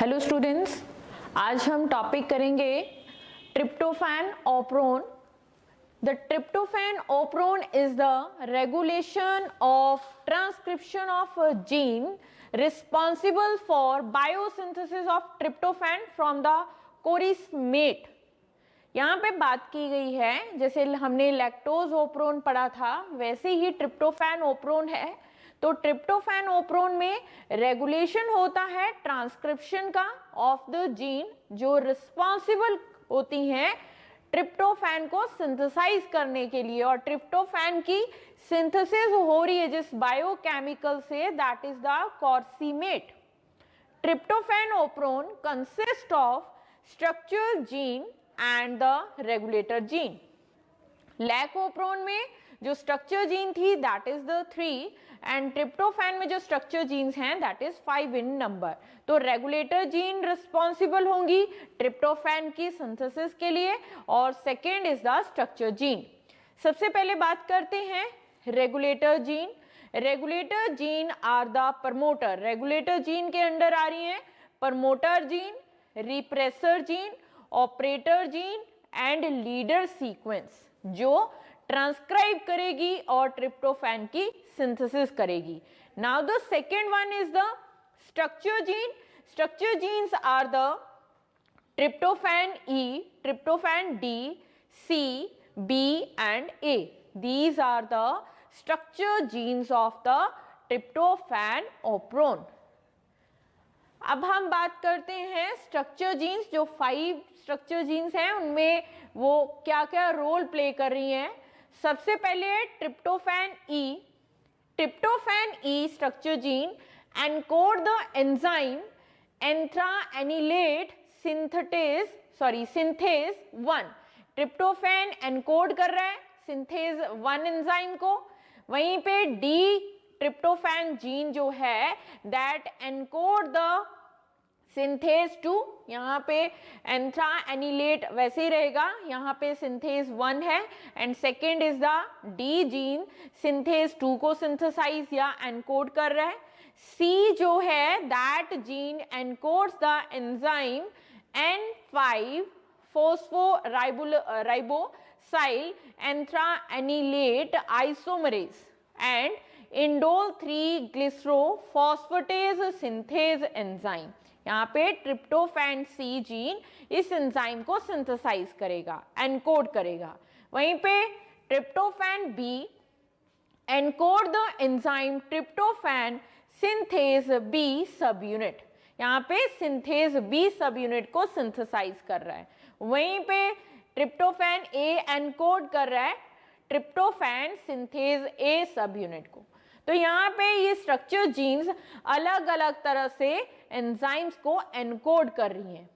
Hello students, आज हम topic करेंगे tryptophan operon. The tryptophan operon is the regulation of transcription of a gene responsible for biosynthesis of tryptophan from the chorismate. यहाँ पे बात की गई है, जैसे हमने लैक्टोज ओप्रोन पढ़ा था वैसे ही ट्रिप्टोफैन ओप्रोन है। तो ट्रिप्टोफैन ओप्रोन में रेगुलेशन होता है ट्रांसक्रिप्शन का ऑफ द जीन जो रिस्पॉन्सिबल होती हैं ट्रिप्टोफैन को सिंथेसाइज करने के लिए, और ट्रिप्टोफैन की सिंथेसिस हो रही है जिस बायोकेमिकल से, that is the chorismate. Tryptophan operon consist of structure gene and the regulator gene. Lac operon में जो स्ट्रक्चर जीन थी that is the 3, and tryptophan में जो स्ट्रक्चर जीन्स हैं दैट इज 5 इन नंबर। तो रेगुलेटर जीन रिस्पॉन्सिबल होंगी tryptophan की synthesis के लिए, और second is the structure gene. सबसे पहले बात करते हैं regulator gene. Regulator gene are the promoter. Regulator gene के अंडर आ रही हैं promoter gene, repressor gene, operator gene and leader sequence, जो ट्रांसक्राइब करेगी और ट्रिप्टोफैन की सिंथेसिस करेगी। Now the second one is the structure gene. Structure genes are the tryptophan E, tryptophan D, C, B and A. These are the structure genes of the tryptophan operon. अब हम बात करते हैं structure genes. जो 5 structure genes हैं उनमें वो क्या क्या रोल प्ले कर रही हैं। सबसे पहले है tryptophan E. Tryptophan E structure gene encode the enzyme anthranilate synthase 1। Tryptophan encode कर रहा है सिंथेज 1 एंजाइम को। वहीं पे डी ट्रिप्टोफैन जीन जो है दैट एनकोड द सिंथेज 2। यहाँ पे एंट्रा एनिलेट वैसे ही रहेगा, यहाँ पे सिंथेज 1 है, and second is the D gene synthase 2 को सिंथेसाइज या एनकोड कर रहा है। सी जो है that gene encodes the enzyme N5 phosphorybosyl anthranilate isomerase and indole 3 glycerophosphate synthase enzyme. यहाँ पे ट्रिप्टोफैन सी जीन इस एंजाइम को सिंथेसाइज करेगा, एनकोड करेगा। वहीं पे tryptophan B encode the enzyme tryptophan synthase B subunit. यहाँ पे सिंथेज बी सब यूनिट को सिंथेसाइज कर रहा है। वहीं पे ट्रिप्टोफैन ए एनकोड कर रहा है ट्रिप्टोफैन सिंथेज ए सब यूनिट को। तो यहाँ पे ये स्ट्रक्चर जीन्स अलग अलग तरह से एंजाइम्स को एनकोड कर रही हैं।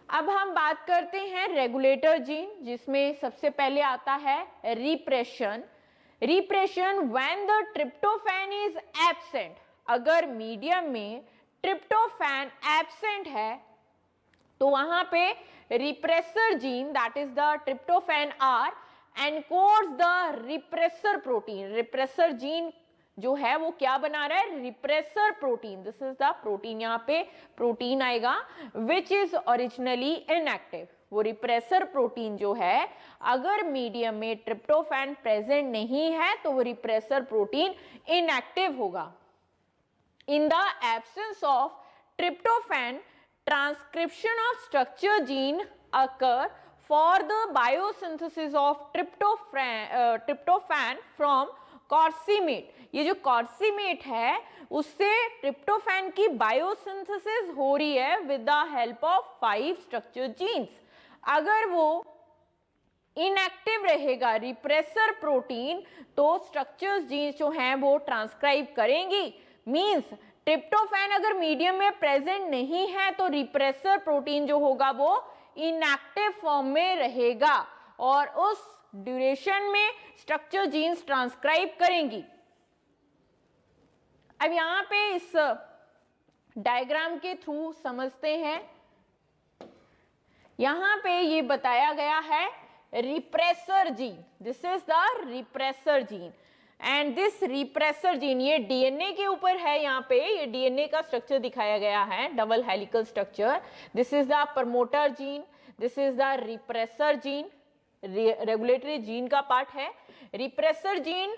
अब हम बात करते हैं रेगुलेटर जीन, जिसमें सबसे पहले आता है repression. Repression when the tryptophan is absent. अगर मीडियम में ट्रिप्टोफैन एब्सेंट है तो वहां पे repressor gene that is the tryptophan R encodes the repressor protein. Repressor gene जो है वो क्या बना रहा है, repressor protein. This is the protein, यहाँ पे प्रोटीन आएगा विच इज ओरिजिनली इनएक्टिव। वो रिप्रेसर प्रोटीन जो है अगर मीडियम में ट्रिप्टोफैन प्रेजेंट नहीं है तो वो रिप्रेसर प्रोटीन इनएक्टिव होगा। In the absence of tryptophan transcription of structure gene occur for the biosynthesis of tryptophan from कॉर्सीमेट। ये जो कॉर्सीमेट है उससे ट्रिप्टोफैन की बायोसिंथेसिस हो रही है with the help of 5 structure jeans. अगर वो इनएक्टिव रहेगा रिप्रेसर प्रोटीन तो स्ट्रक्चर जीन्स जो हैं वो ट्रांसक्राइब करेंगी। मींस ट्रिप्टोफैन अगर मीडियम में प्रेजेंट नहीं है तो रिप्रेसर प्रोटीन जो होगा वो इनएक्टिव फॉर्म में रहेगा और उस ड्यूरेशन में स्ट्रक्चर जीन्स ट्रांसक्राइब करेंगी। अब यहां पे इस डायग्राम के थ्रू समझते हैं। यहां पे ये बताया गया है repressor gene, this is the repressor gene. And this repressor gene, ये डीएनए के ऊपर है, यहाँ पे ये डीएनए का स्ट्रक्चर दिखाया गया है, double helical structure. This is the promoter gene, this is the repressor gene, regulatory gene का पार्ट है. रिप्रेसर जीन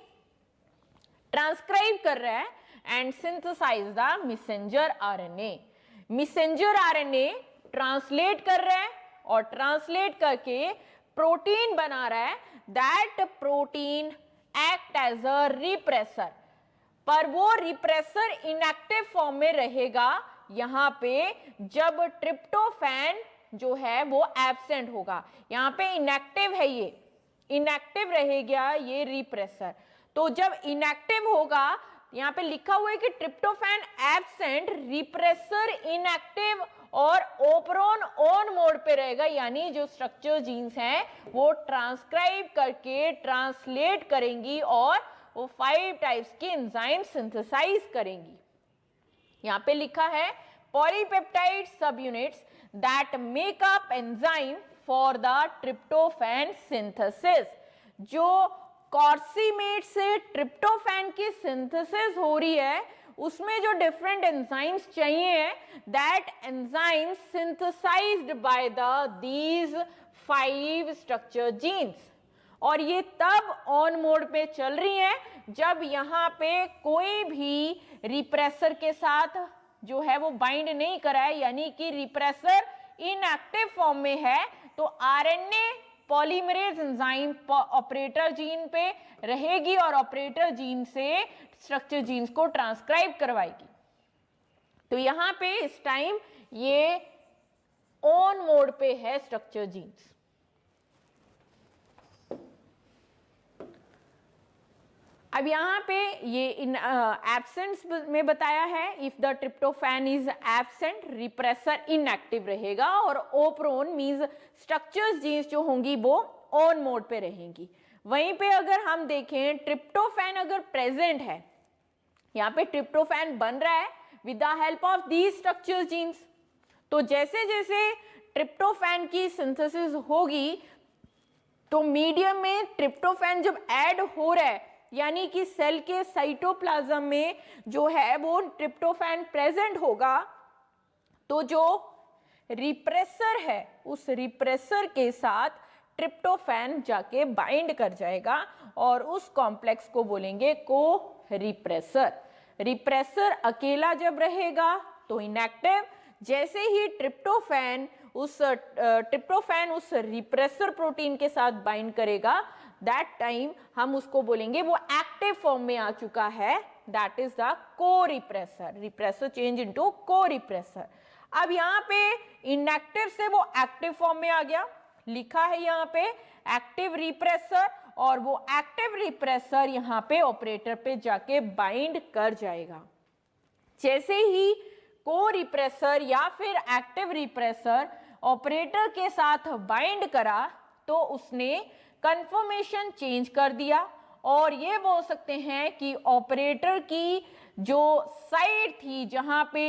ट्रांसक्राइब कर रहा है and synthesise the messenger RNA. Messenger RNA translate कर रहा है और ट्रांसलेट करके प्रोटीन बना रहा है. That protein act as a repressor, पर वो रिप्रेसर इनएक्टिव फॉर्म में रहेगा यहाँ पे जब ट्रिप्टोफैन जो है वो एब्सेंट होगा. यहाँ पे इनएक्टिव है, ये इनएक्टिव रहेगा ये रिप्रेसर. तो जब इनएक्टिव होगा, यहाँ पे लिखा हुआ है कि ट्रिप्टोफैन एब्सेंट, रिप्रेसर इनएक्टिव और ओपरोन ऑन मोड पे रहेगा, यानी जो स्ट्रक्चर जीन्स हैं वो ट्रांसक्राइब करके ट्रांसलेट करेंगी और वो 5 टाइप्स की एंजाइम सिंथेसाइज करेंगी. यहाँ पे लिखा है पॉलीपेप्टाइड सब units that make up enzyme for the tryptophan synthesis. जो कॉर्सीमेट से ट्रिप्टोफैन की सिंथेसिस हो रही है उसमें जो डिफरेंट एंजाइम्स चाहिए, that enzyme synthesized by these 5 structure genes. और ये तब ऑन मोड पे चल रही है जब यहाँ पे कोई भी रिप्रेसर के साथ जो है वो बाइंड नहीं करा है, यानी कि रिप्रेसर इनएक्टिव फॉर्म में है. तो RNA polymerase enzyme operator gene पे रहेगी और ऑपरेटर जीन से स्ट्रक्चर जीन्स को ट्रांसक्राइब करवाएगी. तो यहाँ पे इस टाइम ये ऑन मोड पे है स्ट्रक्चर जीन्स. अब यहाँ पे ये इन एब्सेंस में बताया है, if the tryptophan is absent repressor inactive रहेगा और ओप्रोन मींस स्ट्रक्चर्स जीन्स जो होंगी वो ऑन मोड पे रहेंगी. वहीं पे अगर हम देखें ट्रिप्टोफैन अगर प्रेजेंट है, यहाँ पे ट्रिप्टोफैन बन रहा है with the help of these structure genes. तो जैसे जैसे ट्रिप्टोफैन की सिंथेसिस होगी तो मीडियम में ट्रिप्टोफैन जब ऐड हो रहा है, यानी कि सेल के साइटोप्लाज्म में जो है वो ट्रिप्टोफैन प्रेजेंट होगा, तो जो रिप्रेसर है उस रिप्रेसर के साथ ट्रिप्टोफैन जाके बाइंड कर जाएगा और उस कॉम्प्लेक्स को बोलेंगे को रिप्रेसर. रिप्रेसर अकेला जब रहेगा तो इनएक्टिव. जैसे ही ट्रिप्टोफैन उस रिप्रेसर प्रोटीन के साथ बाइंड करेगा, दैट टाइम हम उसको बोलेंगे वो एक्टिव फॉर्म में आ चुका है, दैट इज द को रिप्रेसर. रिप्रेसर चेंज इनटू को रिप्रेसर. अब यहाँ पे इनएक्टिव से वो एक्टिव फॉर्म में आ गया, लिखा है यहाँ पे एक्टिव रिप्रेसर, और वो एक्टिव रिप्रेसर यहाँ पे ऑपरेटर पे जाके बाइंड कर जाएगा. जैसे ही को रिप्रेसर या फिर एक्टिव रिप्रेसर ऑपरेटर के साथ बाइंड करा तो उसने कन्फर्मेशन चेंज कर दिया और ये बोल सकते हैं कि ऑपरेटर की जो साइड थी जहां पे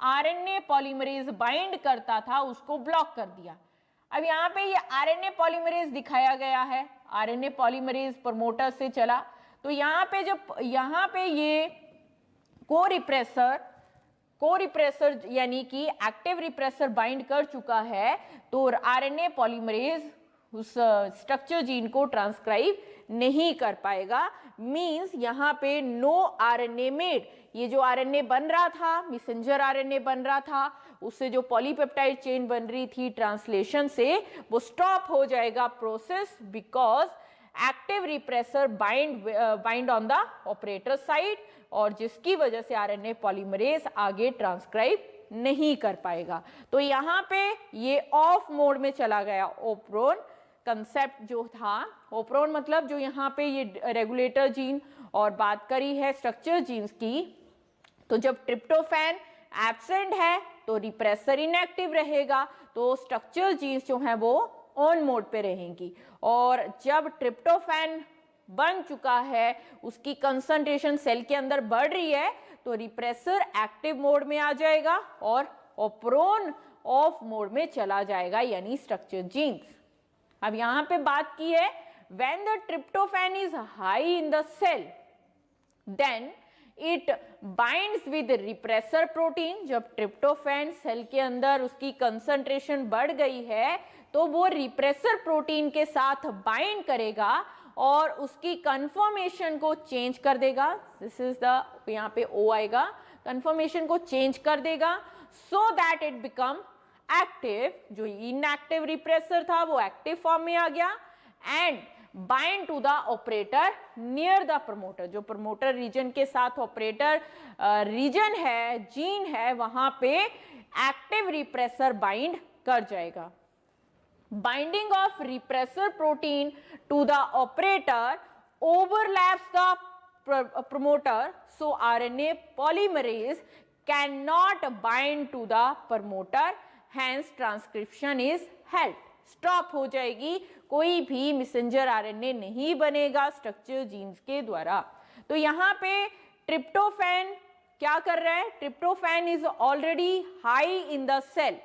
आरएनए पॉलीमरेज बाइंड करता था उसको ब्लॉक कर दिया. अब यहाँ पे ये आरएनए पॉलीमरेज दिखाया गया है, आरएनए पॉलीमरेज प्रमोटर से चला, तो यहाँ पे जब यहाँ पे ये को रिप्रेसर यानी कि एक्टिव रिप्रेसर बाइंड कर चुका है, तो आरएनए पॉलीमरेज उस स्ट्रक्चर जीन को ट्रांसक्राइब नहीं कर पाएगा. मींस यहाँ पे नो आरएनए मेड. ये जो आरएनए बन रहा था, मैसेंजर आरएनए बन रहा था, उससे जो पॉलीपेप्टाइड चेन बन रही थी ट्रांसलेशन से, वो स्टॉप हो जाएगा process, because active repressor bind on the operator side, और जिसकी वजह से आरएनए पॉलीमरेज आगे ट्रांसक्राइब नहीं कर पाएगा. तो यहाँ पे ये ऑफ मोड में चला गया. ओप्रोन कंसेप्ट जो था, ओप्रोन मतलब जो यहाँ पे ये रेगुलेटर जीन और बात करी है स्ट्रक्चर जीन्स की, तो जब ट्रिप्टोफैन एब्सेंट है तो रिप्रेसर इनएक्टिव रहेगा, तो स्ट्रक्चर जीन्स जो है वो ऑन मोड पे रहेंगी. और जब ट्रिप्टोफैन बन चुका है, उसकी कंसंट्रेशन सेल के अंदर बढ़ रही है, तो रिप्रेसर एक्टिव मोड में आ जाएगा और ओप्रोन ऑफ मोड में चला जाएगा, यानी स्ट्रक्चर जीन्स. अब यहाँ पे बात की है when the tryptophan is high in the cell, then it binds with repressor protein. जब ट्रिप्टोफैन सेल के अंदर उसकी कंसंट्रेशन बढ़ गई है तो वो रिप्रेसर प्रोटीन के साथ बाइंड करेगा और उसकी कन्फर्मेशन को चेंज कर देगा। दिस इज द, यहाँ पे ओ आएगा, कन्फर्मेशन को चेंज कर देगा so that it become active. जो इनएक्टिव रिप्रेसर था वो एक्टिव फॉर्म में आ गया and bind to the operator near the promoter. जो प्रमोटर रीजन के साथ ऑपरेटर रीजन है, जीन है, वहां पे एक्टिव रिप्रेसर बाइंड कर जाएगा। Binding of repressor protein to the operator overlaps the promoter, so RNA polymerase cannot bind to the promoter, hence transcription is halt. Stop हो जाएगी, कोई भी मैसेंजर आरएनए नहीं बनेगा स्ट्रक्चर जीन्स के द्वारा। तो यहाँ पे ट्रिप्टोफैन क्या कर रहा है? Tryptophan is already high in the cell,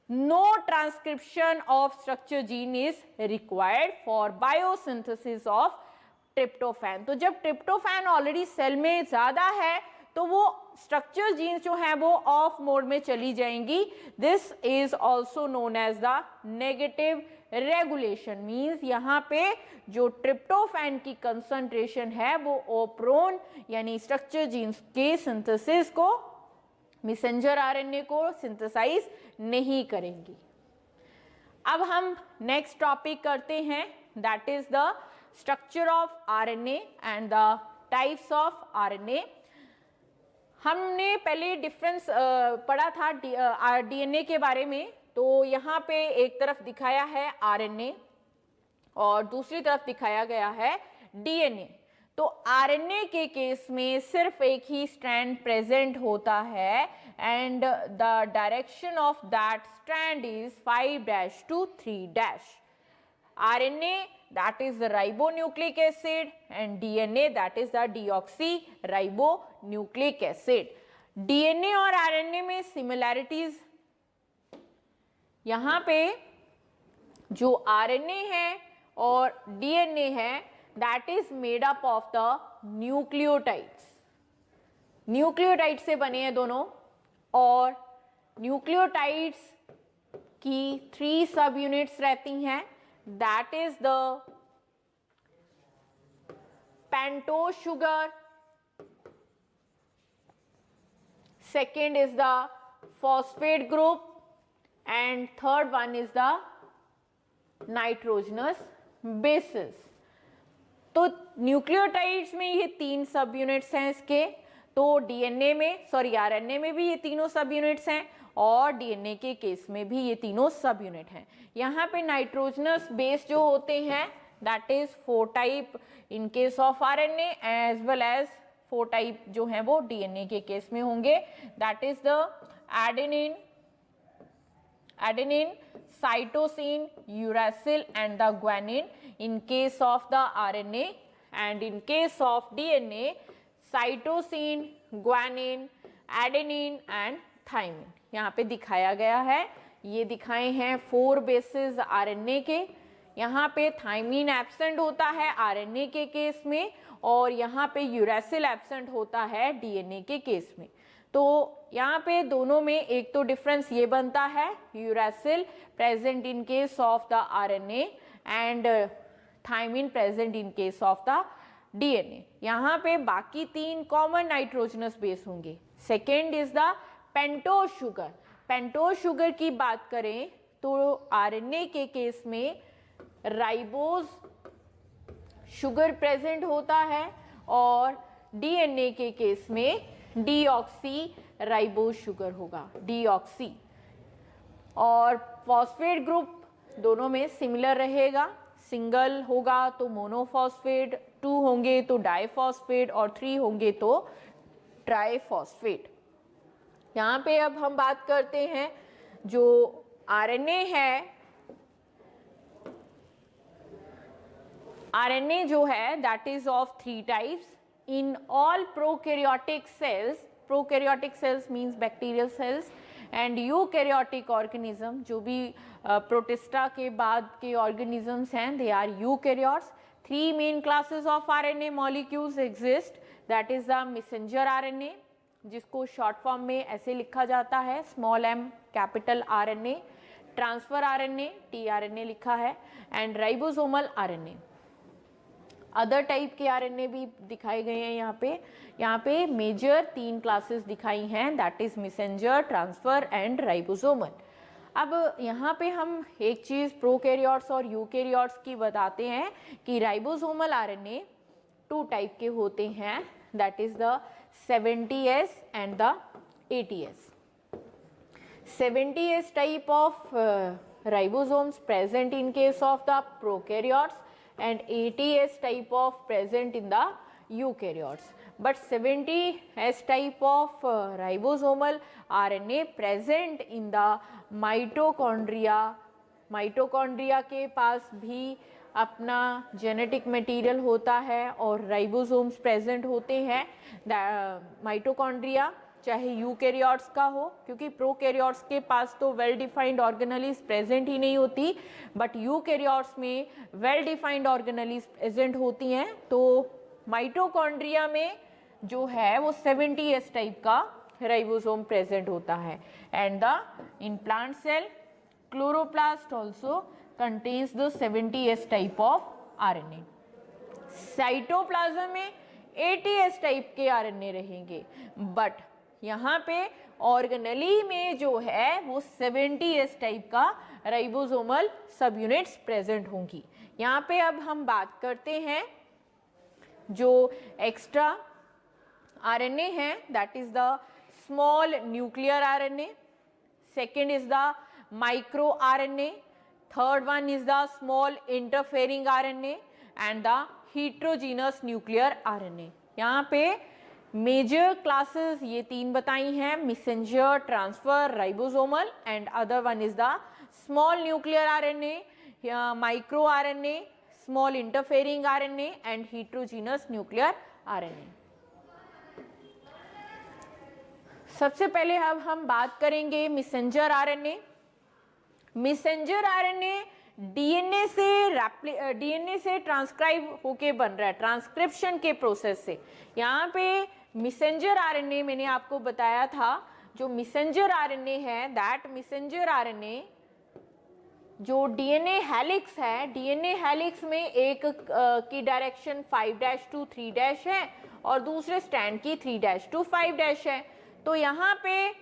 no transcription of structure gene is required for biosynthesis of tryptophan। तो जब ट्रिप्टोफैन ऑलरेडी सेल में ज्यादा है तो वो स्ट्रक्चर जीन्स जो है वो ऑफ मोड में चली जाएंगी। This is also known as the negative regulation, means यहाँ पे जो ट्रिप्टोफैन की कंसंट्रेशन है वो ओप्रोन यानी स्ट्रक्चर जीन्स के सिंथेसिस को, मैसेंजर आरएनए को सिंथेसाइज नहीं करेंगी। अब हम नेक्स्ट टॉपिक करते हैं, that is the structure of RNA and the types of RNA. हमने पहले डिफरेंस पढ़ा था डीएनए के बारे में। तो यहाँ पे एक तरफ दिखाया है आरएनए और दूसरी तरफ दिखाया गया है डीएनए। तो आरएनए के केस में सिर्फ एक ही स्ट्रैंड प्रेजेंट होता है and the direction of that strand is 5' to 3'। RNA that is the ribonucleic acid and DNA that is the deoxy ribonucleic acid. DNA और आरएनए में सिमिलैरिटीज, यहाँ पे जो आरएनए है और डीएनए है that is made up of the nucleotides। Nucleotide से बने हैं दोनों और न्यूक्लियोटाइड्स की 3 सब यूनिट्स रहती हैं, that is the pentose sugar, second is the phosphate group and third one is the nitrogenous bases. तो न्यूक्लियोटाइड्स में ये 3 सब यूनिट्स हैं इसके। तो डीएनए में, सॉरी आरएनए में भी ये तीनों सब यूनिट्स हैं और डीएनए के केस में भी ये तीनों सब यूनिट हैं। यहाँ पे नाइट्रोजनस बेस जो होते हैं that is 4 type in case of RNA as well as 4 type जो हैं वो डीएनए के केस में होंगे, that is the adenine, cytosine, uracil and the guanine in case of the RNA, and in case of DNA cytosine, guanine, adenine and thymine यहाँ पे दिखाया गया है। ये दिखाए हैं 4 बेसिस आरएनए के। यहाँ पे थाइमिन एब्सेंट होता है आरएनए के केस में और यहाँ पे यूरासिल एब्सेंट होता है डीएनए के केस में। तो यहाँ पे दोनों में एक तो डिफरेंस ये बनता है, uracil present in case of the RNA and thymine present in case of the DNA. यहाँ पे बाकी 3 कॉमन नाइट्रोजनस बेस होंगे। Second is the pentose sugar. Pentose sugar की बात करें तो आरएनए के केस में राइबोज शुगर प्रेजेंट होता है और डीएनए के केस में डीऑक्सी राइबोज शुगर होगा, डीऑक्सी। और फॉस्फेट ग्रुप दोनों में सिमिलर रहेगा, सिंगल होगा तो मोनोफॉस्फेट, 2 होंगे तो डाइफॉस्फेट और 3 होंगे तो ट्राइफॉस्फेट। यहाँ पे अब हम बात करते हैं जो आरएनए है, आरएनए जो है that is of 3 types in all prokaryotic cells means bacterial cells and eukaryotic organism, जो भी प्रोटिस्टा के बाद के organisms हैं they are eukaryotes, Three main classes of RNA molecules exist, that is the messenger RNA, जिसको short form में ऐसे लिखा जाता है small m capital RNA, transfer RNA tRNA लिखा है, and ribosomal RNA। Other type के RNA भी दिखाए गए हैं यहाँ पे मेजर 3 क्लासेस दिखाई हैं, that is messenger, transfer and ribosomal. अब यहाँ पे हम एक चीज़ प्रोकैरियोट्स और यूकैरियोट्स की बताते हैं कि राइबोसोमल RNA 2 टाइप के होते हैं, that is the 70S and the 80S। 70S type of ribosomes present in case of the prokaryotes and 80S type of present in the eukaryotes. But 70S type of ribosomal RNA present in the mitochondria. Mitochondria के पास भी अपना genetic material होता है और ribosomes present होते हैं। Mitochondria चाहे eukaryotes का हो, क्योंकि प्रोकैरियोट्स के पास तो वेल डिफाइंड ऑर्गेनेलिज प्रेजेंट ही नहीं होती, बट यूकैरियोट्स में वेल डिफाइंड ऑर्गेनेलिज प्रेजेंट होती हैं। तो माइटोकॉन्ड्रिया में जो है वो 70S टाइप का राइबोसोम प्रेजेंट होता है। And the in plant cell chloroplast also contains the 70S type of RNA। Cytoplasm में 80S टाइप के RNA रहेंगे, बट यहाँ पे ऑर्गेनेली में जो है वो 70S टाइप का राइबोसोमल सब यूनिट्स प्रेजेंट होंगी। यहाँ पे अब हम बात करते हैं जो एक्स्ट्रा RNA है, that is the small nuclear RNA, second is the micro RNA, third one is the small interfering RNA and the heterogeneous nuclear RNA। यहाँ पे मेजर क्लासेस ये 3 बताई हैं, messenger, transfer, ribosomal, and other one is the small nuclear RNA, micro RNA, small interfering RNA and heterogeneous nuclear RNA। सबसे पहले अब हम बात करेंगे messenger RNA। Messenger RNA DNA से ट्रांसक्राइब होके बन रहा है, ट्रांसक्रिप्शन के प्रोसेस से। यहाँ पे मैसेंजर RNA मैंने आपको बताया था, जो मैसेंजर RNA है, दैट मैसेंजर RNA जो डीएनए हेलिक्स है, डीएनए हेलिक्स में एक की डायरेक्शन 5' to 3' है और दूसरे स्ट्रैंड की 3' to 5' है। तो यहाँ पे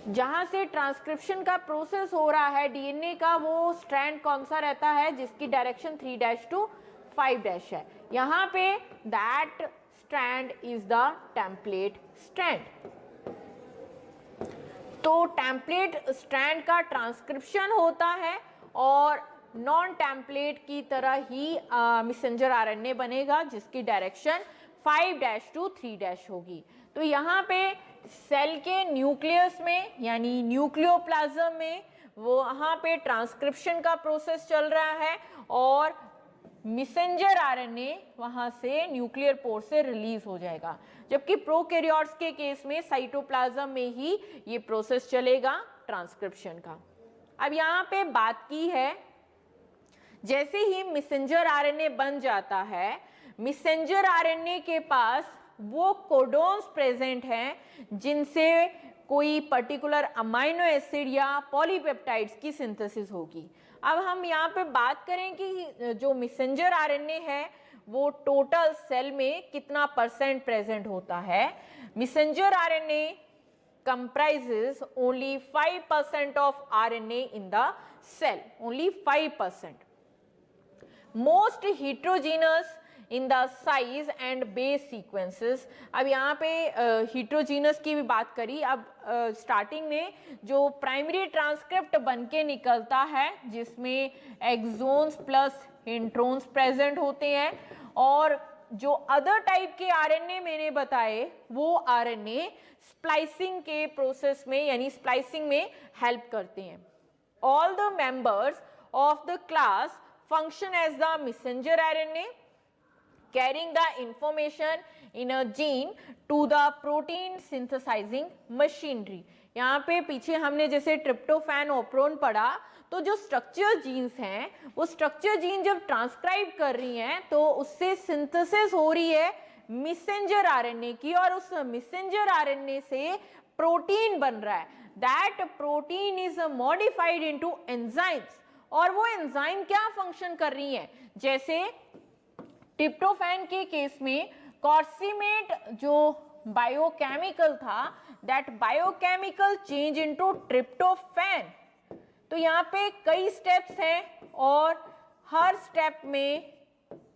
जहां से ट्रांसक्रिप्शन का प्रोसेस हो रहा है डीएनए का, वो स्ट्रैंड कौन सा रहता है जिसकी डायरेक्शन 3' to 5' है। यहाँ पे that strand is the template strand. तो टेम्पलेट स्ट्रैंड का ट्रांसक्रिप्शन होता है और नॉन टेम्पलेट की तरह ही मैसेंजर RNA बनेगा जिसकी डायरेक्शन 5' to 3' होगी। तो यहाँ पे सेल के न्यूक्लियस में यानी न्यूक्लियोप्लाज्म में वो वहाँ पे ट्रांसक्रिप्शन का प्रोसेस चल रहा है और मैसेंजर RNA वहाँ से न्यूक्लियर पोर से रिलीज हो जाएगा, जबकि प्रोकैरियोट्स के केस में साइटोप्लाज्म में ही ये प्रोसेस चलेगा ट्रांसक्रिप्शन का। अब यहाँ पे बात की है, जैसे ही मैसेंजर RNA बन जाता है, मैसेंजर RNA के पास वो कोडोन्स प्रेजेंट हैं जिनसे कोई पर्टिकुलर अमाइनो एसिड या पॉलीपेप्टाइड्स की सिंथेसिस होगी। अब हम यहाँ पे बात करें कि जो मैसेंजर RNA है वो टोटल सेल में कितना % प्रेजेंट होता है। Messenger RNA comprises only 5% of RNA in the cell, only 5%. Most heterogeneous in the size and base sequences। अब यहाँ पे heterogeneous की भी बात करी। अब स्टार्टिंग में जो प्राइमरी ट्रांसक्रिप्ट बन के निकलता है जिसमें एक्सोन्स प्लस इंट्रोन्स प्रेजेंट होते हैं, और जो अदर टाइप के RNA मैंने बताए वो RNA स्प्लाइसिंग के प्रोसेस में यानी स्प्लाइसिंग में हेल्प करते हैं। All the members of the class function as the messenger RNA carrying the information in a gene to the protein synthesizing machinery। यहाँ पे पीछे हमने जैसे ट्रिप्टोफैन ओप्रोन पढ़ा, तो जो स्ट्रक्चर जीन्स हैं वो स्ट्रक्चर जीन जब ट्रांसक्राइब कर रही हैं तो उससे सिंथेसिस हो रही है मैसेंजर आरएनए की, और उस मैसेंजर आरएनए से प्रोटीन बन रहा है। That protein is modified into enzymes, और वो एंजाइम क्या फंक्शन कर रही हैं, जैसे ट्रिप्टोफैन के केस में कॉर्सिमेट जो बायोकेमिकल था, that biochemical change into tryptophan. तो यहाँ पे कई स्टेप्स हैं और हर स्टेप में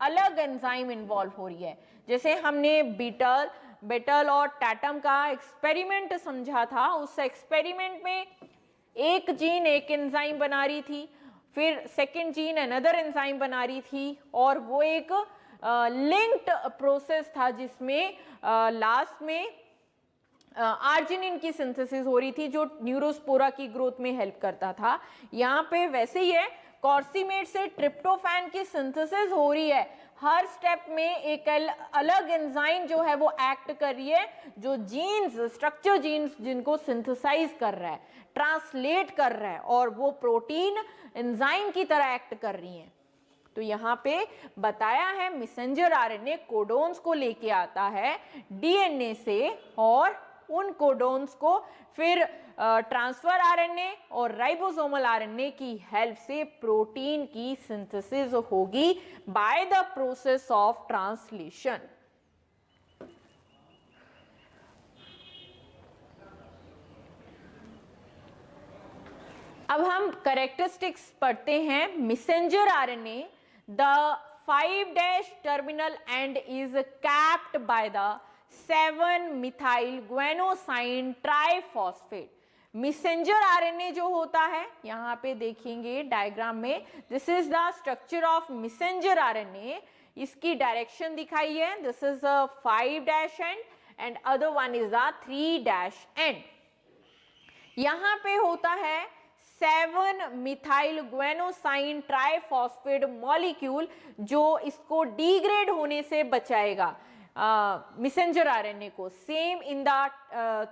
अलग एंजाइम इन्वॉल्व हो रही है। जैसे हमने बेटल और टैटम का एक्सपेरिमेंट समझा था, उस एक्सपेरिमेंट में एक जीन एक एंजाइम बना रही थी, फिर सेकेंड जीन अनदर एंजाइम बना रही थी, और वो एक लिंक्ड प्रोसेस था जिसमें लास्ट में आर्जिनिन की सिंथेसिस हो रही थी जो न्यूरोस्पोरा की ग्रोथ में हेल्प करता था। यहाँ पे वैसे ही है, कॉर्सिमेट से ट्रिप्टोफैन की सिंथेसिस हो रही है, हर स्टेप में एक अलग एंजाइम जो है वो एक्ट कर रही है, जो जीन्स स्ट्रक्चर जीन्स जिनको सिंथेसाइज कर रहा है, ट्रांसलेट कर रहा है, और वो प्रोटीन एंजाइम की तरह एक्ट कर रही हैं। तो यहाँ पे बताया है मैसेंजर आरएनए कोडोन्स को लेके आता है डीएनए से, और उन कोडोन्स को फिर ट्रांसफर आरएनए और राइबोसोमल आरएनए की हेल्प से प्रोटीन की सिंथेसिस होगी by the process of translation. अब हम कैरेक्टरिस्टिक्स पढ़ते हैं messenger RNA. The 5' terminal and is capped by the 7-methyl guanosine triphosphate. Messenger RNA जो होता है, यहाँ पे देखेंगे डायग्राम में, this is the structure of messenger RNA. इसकी डायरेक्शन दिखाई है, this is a 5' and and other one is the 3' and. यहाँ पे होता है 7-methyl guanosine ट्राइफॉस्फेट मॉलिक्यूल, जो इसको डिग्रेड होने से बचाएगा मैसेंजर आरएनए को। सेम इन द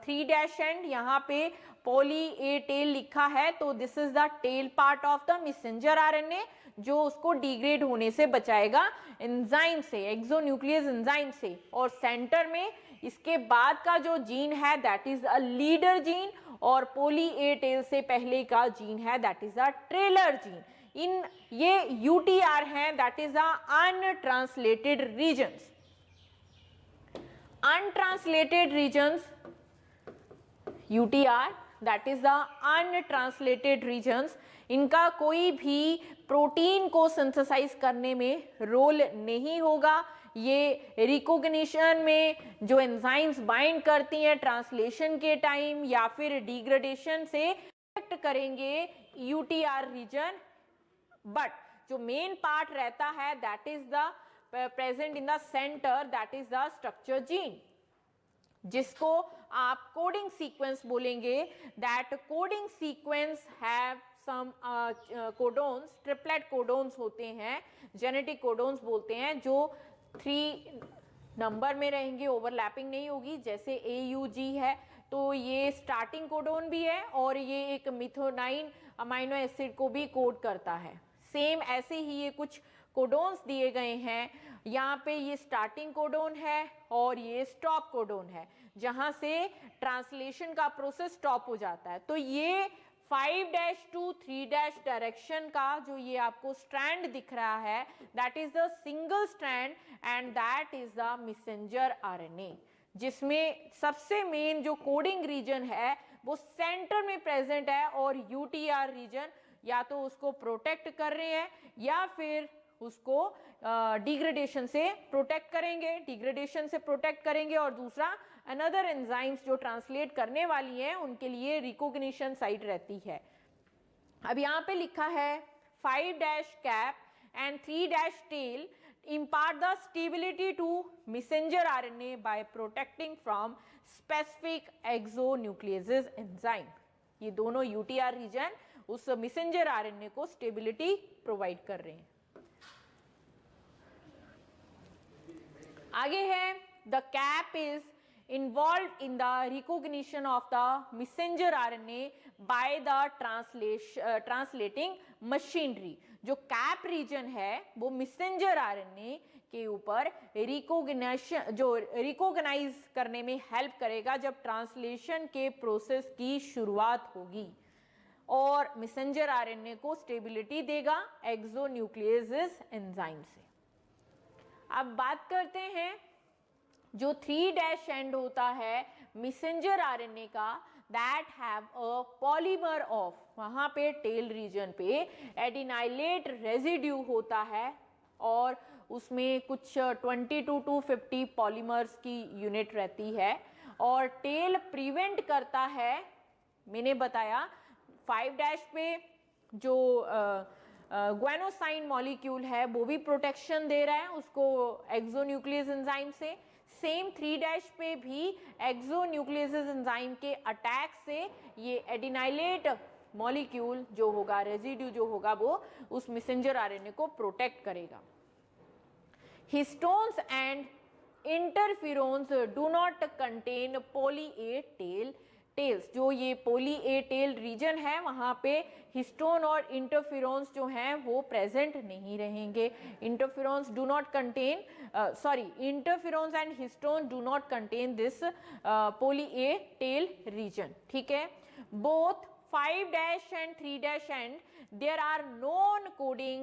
3' एंड, यहाँ पे पॉली ए टेल लिखा है, तो this is the tail part of the messenger RNA जो उसको डिग्रेड होने से बचाएगा एंजाइम से, एक्सोन्यूक्लियस एंजाइम से। और सेंटर में इसके बाद का जो जीन है that is a leader gene, और पॉली ए टेल से पहले का जीन है that is a trailer gene. इन ये यूटीआर हैं, that is the untranslated regions. untranslated regions, UTR, that is the untranslated regions, इनका कोई भी प्रोटीन को सिंथेसाइज करने में रोल नहीं होगा। ये रिकॉग्निशन में जो एंजाइम्स बाइंड करती हैं ट्रांसलेशन के टाइम या फिर डिग्रेडेशन से अफेक्ट करेंगे यूटीआर रीजन, बट जो मेन पार्ट रहता है that is the present in the center, that is the structure gene, जिसको आप कोडिंग सीक्वेंस बोलेंगे। That coding sequence have some codons, triplet codons होते हैं, जेनेटिक कोडोन्स बोलते हैं, जो 3 नंबर में रहेंगे, ओवरलैपिंग नहीं होगी। जैसे AUG है तो ये स्टार्टिंग कोडोन भी है और ये एक मिथोनाइन अमाइनो एसिड को भी कोड करता है। सेम ऐसे ही ये कुछ कोडोन्स दिए गए हैं, यहाँ पे ये स्टार्टिंग कोडोन है और ये स्टॉप कोडोन है, जहाँ से ट्रांसलेशन का प्रोसेस स्टॉप हो जाता है। तो ये 5' to 3' डायरेक्शन का जो ये आपको स्ट्रैंड दिख रहा है that is the single strand and that is the messenger RNA, जिसमें सबसे मेन जो कोडिंग रीजन है वो सेंटर में प्रेजेंट है, और यूटीआर रीजन या तो उसको प्रोटेक्ट कर रहे हैं या फिर उसको डिग्रेडेशन से प्रोटेक्ट करेंगे, और दूसरा अनदर एंजाइम्स जो ट्रांसलेट करने वाली हैं उनके लिए रिकॉग्निशन साइट रहती है। अब यहाँ पे लिखा है 5' cap and 3' tail impart the stability to messenger RNA by protecting from specific exonucleases enzyme। ये दोनों UTR रीजन उस मैसेंजर आरएनए को स्टेबिलिटी प्रोवाइड कर रहे हैं। आगे है the cap is involved in the recognition of the messenger RNA by the translating machinery. जो कैप रीजन है वो मैसेंजर आरएनए के ऊपर रिकॉग्नाइज करने में हेल्प करेगा जब ट्रांसलेशन के प्रोसेस की शुरुआत होगी, और मैसेंजर आरएनए को स्टेबिलिटी देगा एक्सोन्यूक्लियेसेस एंजाइम से। अब बात करते हैं जो 3' एंड होता है मैसेंजर आरएनए का, that have a polymer of, वहां पे टेल रीजन पे एडिनाइलेट रेजिड्यू होता है और उसमें कुछ 22 to 50 पॉलीमर्स की यूनिट रहती है, और टेल प्रिवेंट करता है, मैंने बताया 5' पे जो ग्वेनोसाइन मॉलिक्यूल है वो भी प्रोटेक्शन दे रहा है उसको एक्सोन्यूक्लियस एंजाइम से। सेम 3' पे भी एक्सोन्यूक्लियस एंजाइम के अटैक से ये एडिनाइलेट मॉलिक्यूल जो होगा, रेजिड्यू जो होगा, वो उस मैसेंजर आरएनए को प्रोटेक्ट करेगा। Histones and interferons do not contain poly A tails. जो ये पॉली ए टेल रीजन है वहां पे हिस्टोन और इंटरफेरोन्स जो हैं वो प्रेजेंट नहीं रहेंगे। Interferons do not contain interferons and histone do not contain this poly A tail region. ठीक है, both 5' and 3' end there are known coding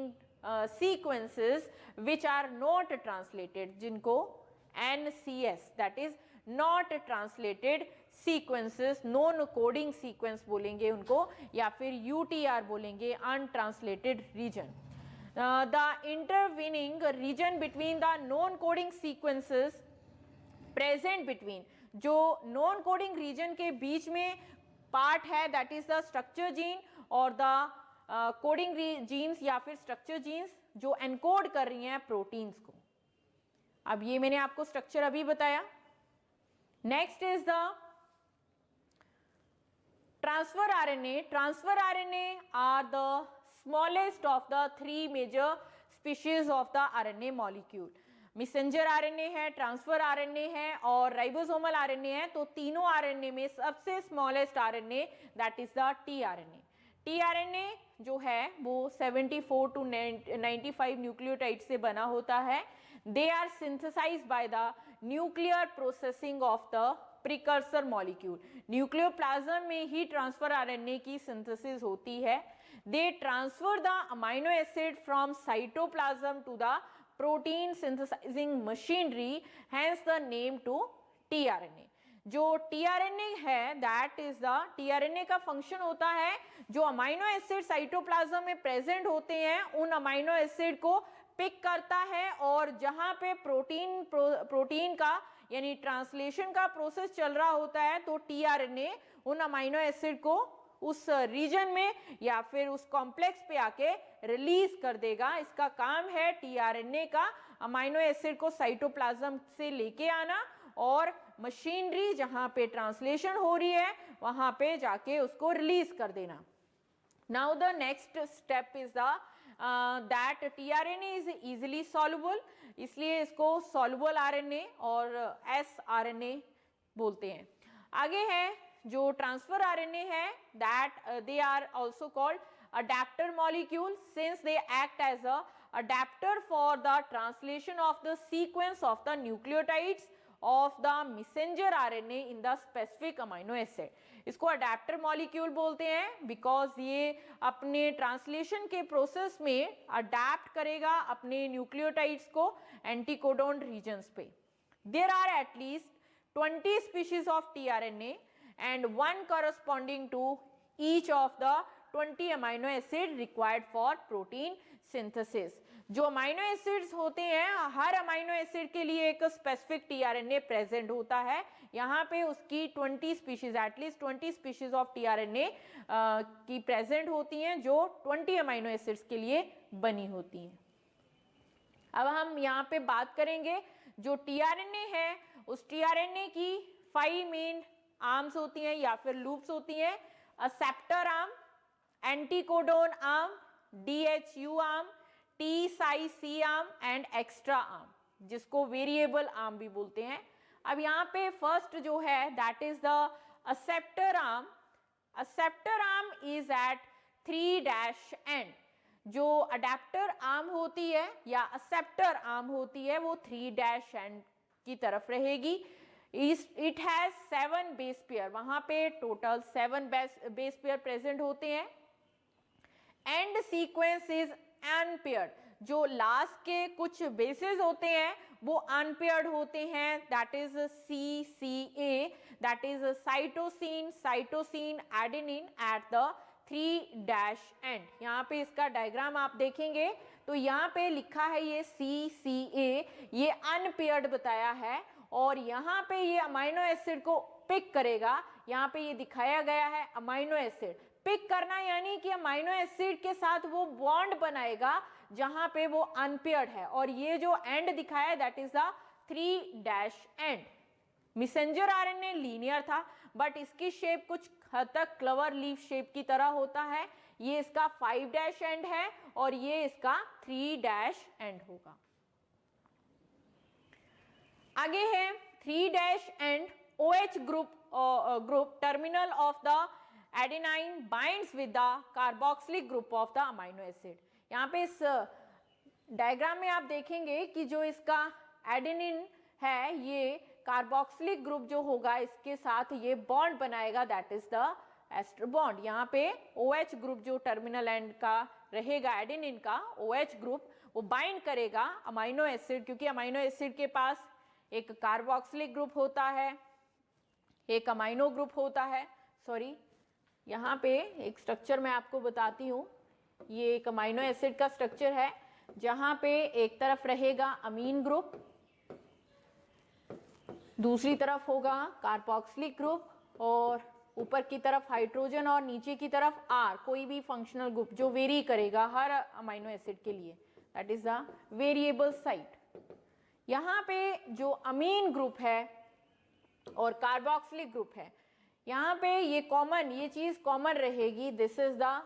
sequences which are not translated, जिनको NCS that is not translated sequences, non coding sequence बोलेंगे उनको, या फिर UTR बोलेंगे, untranslated region. The intervening region between the non coding sequences present between, जो non coding region के बीच में part है that is the structure gene और द कोडिंग जीन्स या फिर स्ट्रक्चर जीन्स जो एनकोड कर रही हैं प्रोटीन्स को। अब ये मैंने आपको स्ट्रक्चर अभी बताया। Next is the transfer RNA. Transfer RNA are the smallest of the 3 major species of the RNA molecule. Messenger RNA है, ट्रांसफर आरएनए है और राइबोसोमल आरएनए है। तो तीनों आरएनए में सबसे smallest RNA that is the tRNA. TRNA जो है वो 74 to 95 न्यूक्लियोटाइड से बना होता है। They are synthesized by the nuclear processing of the precursor molecule. Nucleoplasm में ही ट्रांसफर आरएनए की सिंथेसिस होती है। They transfer the amino acid from cytoplasm to the protein synthesizing machinery, hence the name to tRNA. जो tRNA है that is the tRNA का function होता है जो अमाइनो एसिड साइटोप्लाज्म में प्रेजेंट होते हैं उन अमाइनो एसिड को पिक करता है, और जहां पे प्रोटीन का यानी ट्रांसलेशन का प्रोसेस चल रहा होता है तो टीआरएनए उन अमाइनो एसिड को उस रीजन में या फिर उस कॉम्प्लेक्स पे आके रिलीज कर देगा। इसका काम है टीआरएनए का अमाइनो एसिड को साइटोप्लाज्म से लेके आना और मशीनरी जहां पे ट्रांसलेशन हो रही है वहां पे जाके उसको रिलीज कर देना। Now the next step is the that tRNA is easily soluble, इसलिए इसको सॉल्युबल आरएनए और एस आरएनए बोलते हैं। आगे है जो ट्रांसफर आरएनए है that they are also called adapter molecule since they act as a adapter for the translation of the sequence of the nucleotides of the messenger RNA in the specific amino acid. इसको adapter molecule बोलते हैं because ये अपने translation के process में adapt करेगा अपने nucleotides को एंटीकोडोन रीजन्स पे। There are at least 20 species of tRNA and one corresponding to each of the 20 amino acid required for protein synthesis। जो अमाइनो एसिड्स होते हैं हर अमाइनो एसिड के लिए एक स्पेसिफिक टीआरएनए प्रेजेंट होता है। यहाँ पे उसकी 20 species at least 20 species of tRNA की प्रेजेंट होती हैं जो 20 अमाइनो एसिड्स के लिए बनी होती हैं। अब हम यहाँ पे बात करेंगे जो टीआरएनए है उस टीआरएनए की 5 मेन आर्म्स होती हैं या फिर लूप्स होती हैं। Acceptor arm, anticodon arm, DHU arm, T psi C arm and extra arm, जिसको वेरिएबल आर्म भी बोलते हैं। अब यहाँ पे फर्स्ट जो है that is the acceptor arm. Acceptor arm is at 3' end. जो अडेप्टर आर्म होती है या एक्सेप्टर आर्म होती है वो 3' एंड की तरफ रहेगी. It has 7 base pair. वहां पे टोटल 7 बेस पेयर प्रेजेंट होते हैं. And sequence is unpaired. जो लास्ट के कुछ बेसिस होते हैं वो अनपेयर्ड होते हैं. That is CCA, that is cytosine adenine at the 3' and. यहाँ पे इसका डायग्राम आप देखेंगे तो यहाँ पे लिखा है ये CCA, ये अनपेयर्ड बताया है. और यहाँ पे ये अमाइनो एसिड को पिक करेगा. यहाँ पे ये दिखाया गया है अमाइनो एसिड पिक करना, यानी कि अमाइनो एसिड के साथ वो बॉन्ड बनाएगा जहां पे वो अनपेयर्ड है. और ये जो एंड दिखाया है that is the 3' and. Messenger RNA linear था बट इसकी शेप कुछ हद तक क्लवर लीफ शेप की तरह होता है. ये इसका 5' एंड है और ये इसका 3' एंड होगा. आगे है 3' and OH group terminal of the adenine binds with the carboxylic group of the amino acid. यहाँ पे इस डायग्राम में आप देखेंगे कि जो इसका एडेनिन है ये कार्बोक्सिलिक ग्रुप जो होगा इसके साथ ये बॉन्ड बनाएगा that is the ester bond. यहाँ पे OH ग्रुप जो टर्मिनल एंड का रहेगा एडेनिन का OH ग्रुप वो बाइंड करेगा अमाइनो एसिड, क्योंकि अमाइनो एसिड के पास एक कार्बोक्सिलिक ग्रुप होता है, एक अमाइनो ग्रुप होता है. सॉरी, यहाँ पे एक स्ट्रक्चर मैं आपको बताती हूँ. ये एक अमाइनो एसिड का स्ट्रक्चर है जहाँ पे एक तरफ रहेगा अमीन ग्रुप, दूसरी तरफ होगा कार्बोक्सिलिक ग्रुप और ऊपर की तरफ हाइड्रोजन और नीचे की तरफ R, कोई भी फंक्शनल ग्रुप जो वेरी करेगा हर अमाइनो एसिड के लिए. That is the variable site. यहाँ पे जो अमीन ग्रुप है और कार्बोक्सिलिक ग्रुप है यहाँ पे ये चीज कॉमन रहेगी. दिस इज द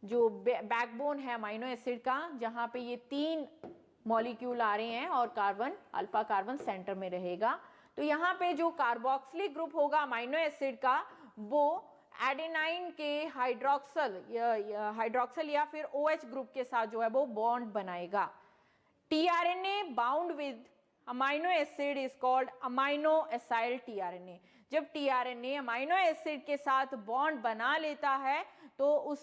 जो बैकबोन है अमाइनो एसिड का, जहाँ पे ये 3 मॉलिक्यूल आ रहे हैं और कार्बन अल्फा कार्बन सेंटर में रहेगा. तो यहाँ पे जो कार्बोक्सिलिक ग्रुप होगा अमाइनो एसिड का वो एडेनाइन के हाइड्रोक्सल या फिर OH ग्रुप के साथ जो है वो बॉन्ड बनाएगा. tRNA bound with amino acid is called amino acyl tRNA. जब tRNA अमाइनो एसिड के साथ बॉन्ड बना लेता है तो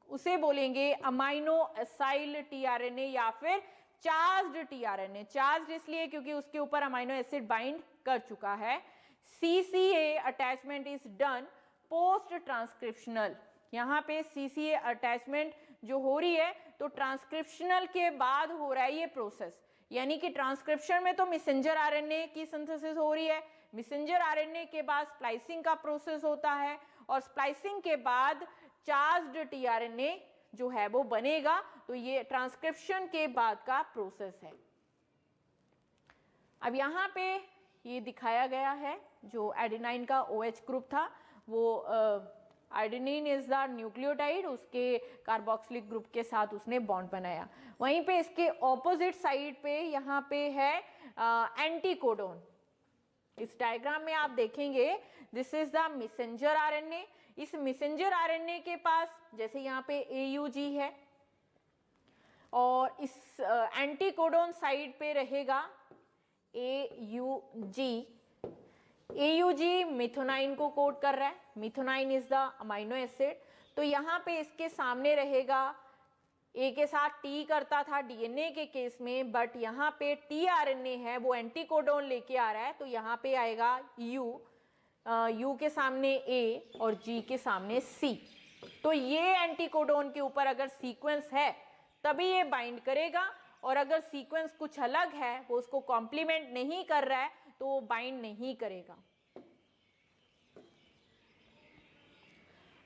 उसे बोलेंगे अमाइनो एसाइल tRNA या फिर चार्ज्ड tRNA. चार्ज्ड इसलिए क्योंकि उसके ऊपर अमाइनो एसिड बाइंड कर चुका है. CCA attachment is done post transcriptional. यहाँ पे CCA अटैचमेंट जो हो रही है तो ट्रांसक्रिप्शनल के बाद हो रहा है ये प्रोसेस. यानी कि ट्रांसक्रिप्शन में तो मैसेंजर आरएनए की सिंथेसिस हो रही है, मैसेंजर आरएनए के बाद स्प्लाइसिंग का प्रोसेस होता है और स्प्लाइसिंग के बाद चार्ज्ड tRNA जो है वो बनेगा. तो ये ट्रांसक्रिप्शन के बाद का प्रोसेस है. अब यहाँ पे ये दिखाया गया है जो एडेनाइन का OH ग्रुप था वो एडेनिन इज द न्यूक्लियोटाइड, उसके कार्बोक्सिलिक ग्रुप के साथ उसने बॉन्ड बनाया. वहीं पे इसके ऑपोजिट साइड पे यहाँ पे है एंटीकोडोन. इस डायग्राम में आप देखेंगे this is the messenger RNA. इस मैसेंजर आरएनए के पास जैसे यहाँ पे AUG है और इस एंटीकोडोन साइड पे रहेगा AUG. AUG मिथोनाइन को कोड कर रहा है. मिथोनाइन इज द अमाइनो एसिड. तो यहाँ पे इसके सामने रहेगा, A के साथ T करता था DNA के केस में, बट यहाँ पे tRNA है वो एंटीकोडोन लेके आ रहा है तो यहाँ पे आएगा U के सामने A और G के सामने C. तो ये एंटीकोडोन के ऊपर अगर सीक्वेंस है तभी ये बाइंड करेगा और अगर सीक्वेंस कुछ अलग है वो उसको कॉम्प्लीमेंट नहीं कर रहा है तो वो बाइंड नहीं करेगा.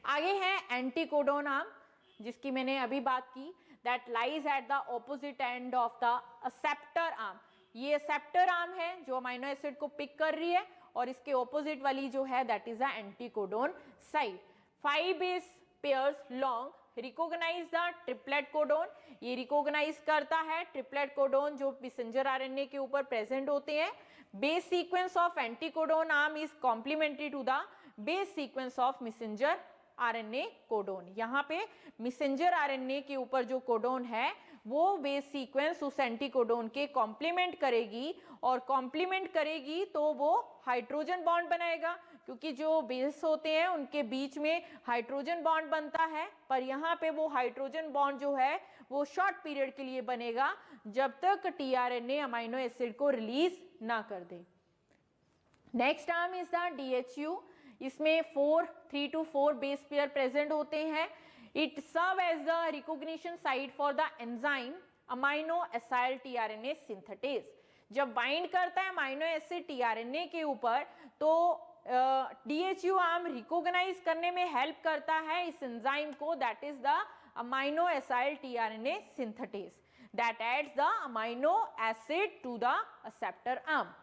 आगे है एंटीकोडोन आर्म जिसकी मैंने अभी बात की. That lies at the opposite end of the acceptor arm. ये एक्सेप्टर आर्म है जो अमाइनो एसिड को पिक कर रही है और इसके ऑपोजिट वाली जो है that is the anticodon side. 5 base pairs long recognize the triplet codon, ये रिकॉग्नाइज करता है ट्रिपलेट कोडोन जो मैसेंजर आरएनए के ऊपर प्रेजेंट होते हैं। Base sequence of anticodon arm is complementary to the base sequence of messenger RNA codon. यहाँ पे मैसेंजर आरएनए के ऊपर जो कोडोन है वो बेस सीक्वेंस उस एंटीकोडोन के कॉम्प्लीमेंट करेगी, और कॉम्प्लीमेंट करेगी तो वो हाइड्रोजन बॉन्ड बनाएगा, क्योंकि जो बेस होते हैं उनके बीच में हाइड्रोजन बॉन्ड बनता है, पर यहाँ पे वो हाइड्रोजन बॉन्ड जो है वो शॉर्ट पीरियड के लिए बनेगा जब तक टीआरएनए अमाइनो एसिड को रिलीज ना कर दे। Next arm is the DHU, इसमें 3 to 4 बेस पेयर प्रेजेंट होते हैं। It serve as the recognition site for the enzyme amino acyl tRNA synthetase. जब बाइंड करता है अमाइनो एसिड टीआरएनए के ऊपर तो डीएचयू आर्म रिकॉग्नाइज करने में हेल्प करता है इस एंजाइम को, that is the amino acyl tRNA synthetase that adds the amino acid to the acceptor arm.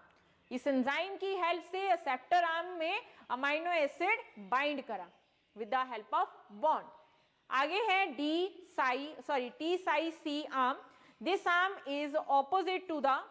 इस एंजाइम की हेल्प से एक्सेप्टर आर्म में अमाइनो एसिड बाइंड करा with the help of bond. आगे है T psi C arm, this arm is opposite to the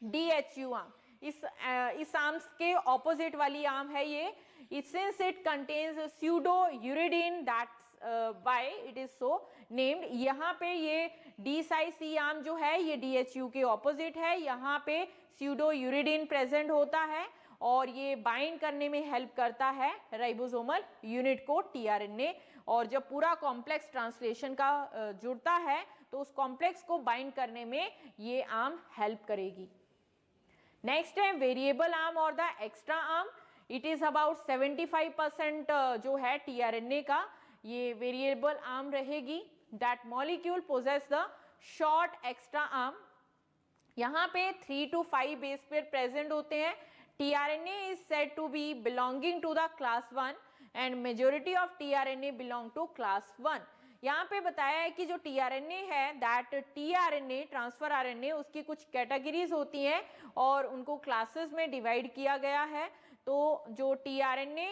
DHU arm. इस arms के opposite वाली आर्म है ये। Since it contains pseudouridine that's why it is so named. यहाँ पे ये डी साई सी आर्म जो है ये डीएचयू के ऑपोजिट है, यहाँ पे स्यूडो यूरिडीन प्रेजेंट होता है और ये बाइंड करने में हेल्प करता है राइबोसोमल यूनिट को टीआरएनए, और जब पूरा कॉम्प्लेक्स ट्रांसलेशन का जुड़ता है तो उस कॉम्प्लेक्स को बाइंड करने में ये आर्म हेल्प करेगी। नेक्स्ट है वेरिएबल आर्म और the extra arm. It is about 75% जो है टीआरएनए का ये वेरिएबल आर्म रहेगी। That molecule possess the short extra arm. यहाँ पे 3 to 5 बेस पेयर प्रेजेंट होते हैं। tRNA is said to be belonging to the class 1 and majority of tRNA belong to class 1। यहाँ पे बताया है कि जो tRNA है दैट tRNA ट्रांसफर RNA उसकी कुछ कैटेगरीज होती हैं और उनको क्लासेस में डिवाइड किया गया है। तो जो tRNA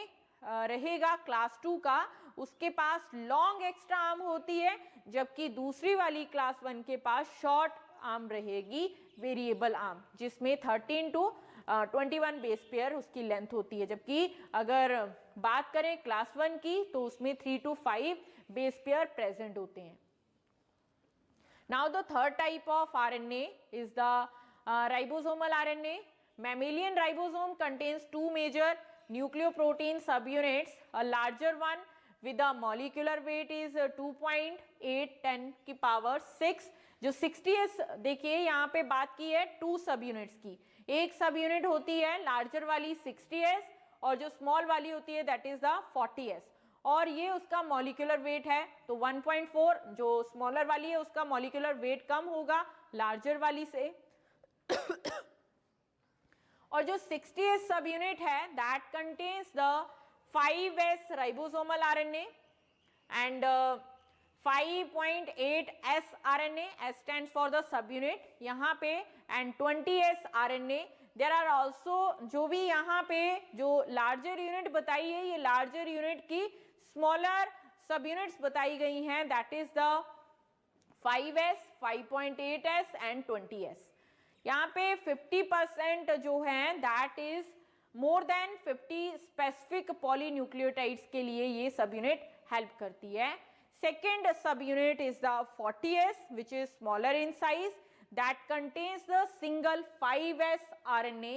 रहेगा क्लास 2 का उसके पास लॉन्ग एक्स्ट्रा आर्म होती है, जबकि दूसरी वाली क्लास 1 के पास शॉर्ट आर्म रहेगी वेरिएबल आर्म, जिसमें 13 to 21 बेस पेयर उसकी लेंथ होती है। जबकि अगर बात करें क्लास 1 की तो उसमें 3 to 5 बेस पेयर प्रेजेंट होते हैं। Now the third type of RNA is the ribosomal RNA. Mammalian ribosome contains 2 major nucleoprotein subunits, a larger one with the molecular weight is 2.8 10 की पावर 6। जो 60s देखिए यहाँ पे बात की है 2 सब यूनिट्स की, एक सब यूनिट होती है लार्जर वाली 60s और जो स्मॉल वाली होती है दैट इज द 40s, और ये उसका मॉलिक्यूलर वेट है तो 1.4। जो स्मॉलर वाली है उसका मॉलिक्यूलर वेट कम होगा लार्जर वाली से और जो 60s सब यूनिट है that contains the 5s ribosomal RNA and 5.8s RNA, S stands for the subunit यहाँ पे, एंड 20s RNA. There are also जो भी यहाँ पे जो लार्जर यूनिट बताई है ये लार्जर यूनिट की स्मॉलर सब यूनिट्स बताई गई हैं that is the 5s, 5.8s and 20s। यहाँ पे 50% जो है that is more than 50 specific polynucleotides के लिए ये सब यूनिट हेल्प करती है। सेकेंड सब unit is the 40s which is smaller in size that contains the single 5s RNA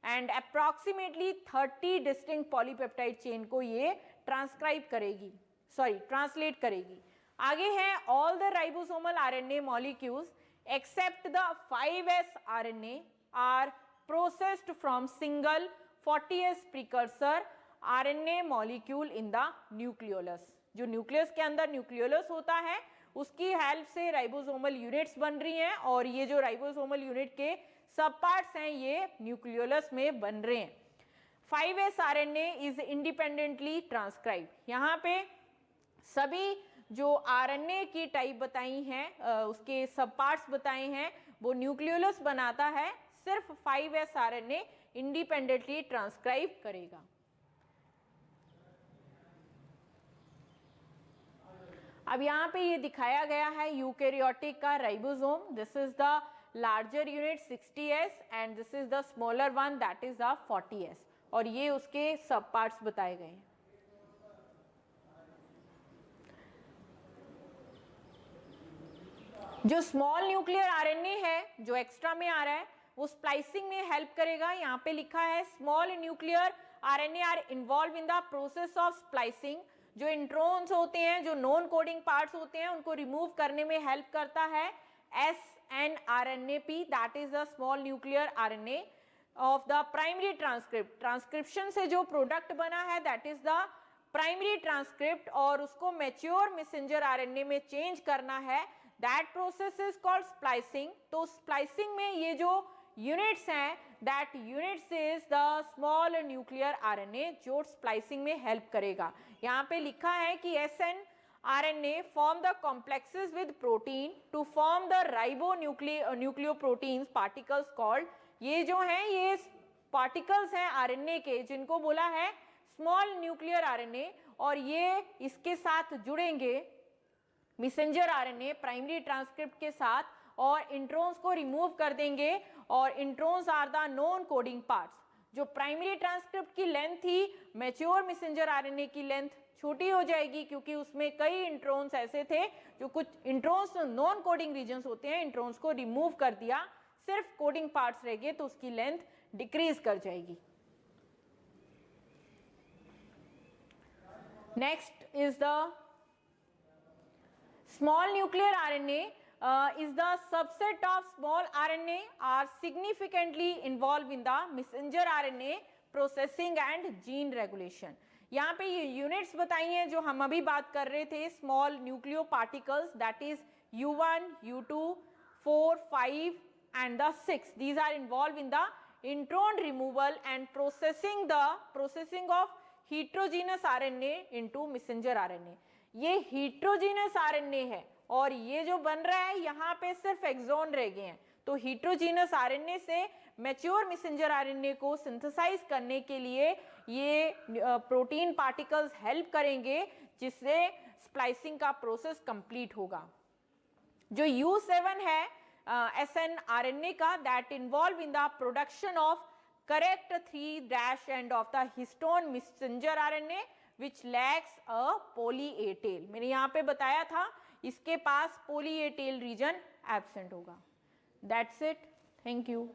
and approximately 30 distinct polypeptide chain को ये ट्रांसलेट करेगी। आगे है all the ribosomal RNA molecules except the 5s RNA are processed from single 40s precursor RNA molecule in the nucleolus। जो nucleus के अंदर nucleolus होता है उसकी हेल्प से राइबोसोमल यूनिट्स बन रही हैं और ये जो राइबोसोमल यूनिट के सब पार्ट्स हैं ये न्यूक्लियोलस में बन रहे हैं। 5s RNA is independently transcribed। यहाँ पे सभी जो आरएनए की टाइप बताई हैं उसके सब पार्ट्स बताए हैं वो न्यूक्लियोलस बनाता है, सिर्फ 5s RNA इंडिपेंडेंटली ट्रांसक्राइब करेगा। अब यहाँ पे ये दिखाया गया है यूकैरियोटिक का ribosome, this is the larger unit 60s and this is the smaller one that is the 40s, और ये उसके सब पार्ट्स बताए गए हैं। जो स्मॉल न्यूक्लियर आरएनए है जो एक्स्ट्रा में आ रहा है वो स्प्लाइसिंग में हेल्प करेगा। यहाँ पे लिखा है small nuclear RNA are involve in the process of splicing. जो इंट्रोन्स होते हैं, जो नॉन कोडिंग पार्ट्स होते हैं, उनको रिमूव करने में हेल्प करता है snRNAP, that is the small nuclear RNA of the primary transcript. Transcription से जो प्रोडक्ट बना है that is the primary transcript, और उसको मैच्योर मैसेंजर आरएनए में चेंज करना है, that process is called splicing. तो स्प्लाइसिंग में ये जो यूनिट्स हैं that units is the small nuclear RNA जो स्प्लाइसिंग में हेल्प करेगा। यहाँ पे लिखा है कि snRNA form the complexes with protein to form the ribonucleoproteins particles called, ये जो हैं ये पार्टिकल्स हैं आरएनए के जिनको बोला है स्मॉल न्यूक्लियर आरएनए, और ये इसके साथ जुड़ेंगे मैसेंजर आरएनए प्राइमरी ट्रांसक्रिप्ट के साथ और इंट्रोन्स को रिमूव कर देंगे, और introns are the non coding parts. जो प्राइमरी ट्रांसक्रिप्ट की लेंथ थी मैच्योर मैसेंजर आरएनए की लेंथ छोटी हो जाएगी, क्योंकि उसमें कई इंट्रोन्स ऐसे थे जो कुछ इंट्रोन्स नॉन कोडिंग रीजन्स होते हैं, इंट्रोन्स को रिमूव कर दिया, सिर्फ कोडिंग पार्ट्स रह गए तो उसकी लेंथ डिक्रीज कर जाएगी। Next is the small nuclear RNA is the subset of small RNA are significantly involved in the messenger RNA processing and gene regulation। यहाँ पे ये यूनिट्स बताई हैं जो हम अभी बात कर रहे थे, small nucleo particles that is U1, U2, 4, 5 and the 6, these are involved in the intron removal and processing of heterogeneous RNA into messenger RNA। ये हीट्रोजीनस आरएनए है और ये जो बन रहा है यहाँ पे सिर्फ एक्सॉन रह गए हैं, तो हीट्रोजीनस आरएनए से मैच्योर मैसेंजर आरएनए को सिंथेसाइज करने के लिए ये प्रोटीन पार्टिकल्स हेल्प करेंगे, जिससे स्प्लाइसिंग का प्रोसेस कंप्लीट होगा। जो U7 है snRNA का that involve in the production of correct 3' end of the histone messenger RNA which lacks a poly A tail। मैंने यहाँ पे बताया था इसके पास poly A tail region absent होगा। That's it, thank you।